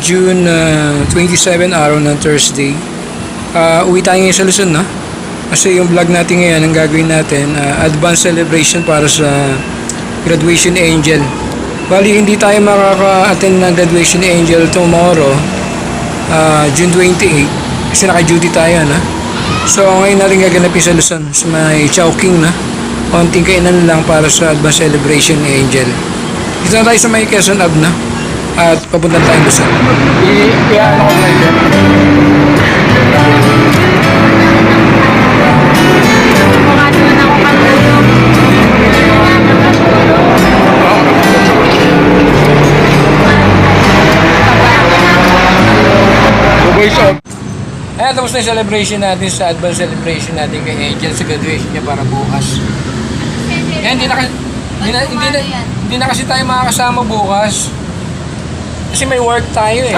June 27, araw ng Thursday. Uwi tayo ngayon sa Luzon, no? Kasi yung vlog natin ngayon, ang gagawin natin, advance celebration para sa graduation angel. Bali, hindi tayo makaka-attend ng graduation angel tomorrow, June 28, kasi naka-duty tayo, no? So, ngayon natin gaganapin sa Luzon, sa may Chowking, no? Konting kainan lang para sa advance celebration angel. Dito na tayo sa may Quezon Ave, no? At papunta tayong Luzon. I-ano ko na yun. Ayan, tapos na yung celebration natin sa advance celebration natin kay Angel sa graduation niya para bukas. Ayan, hindi na kasi tayo makakasama bukas. Kasi may work tayo eh.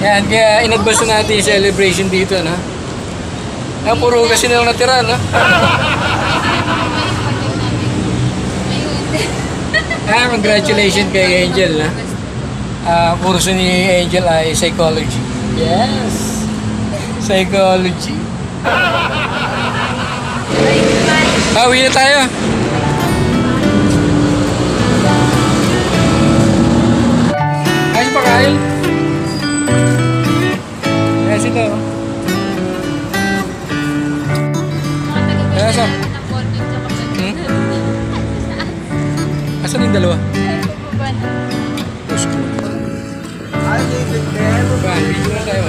Ayan, kaya in-advance na natin yung celebration dito, no? Ayan, puro kasi nilang natira, no? Ayan, congratulations kay Angel, no? Kurso ni Angel ay psychology. Yes! Psychology. Uwi na tayo. Ayos pa, Kyle? Ayos ito. Ayos ah. Asan yung dalawa? Push ko. Video na tayo,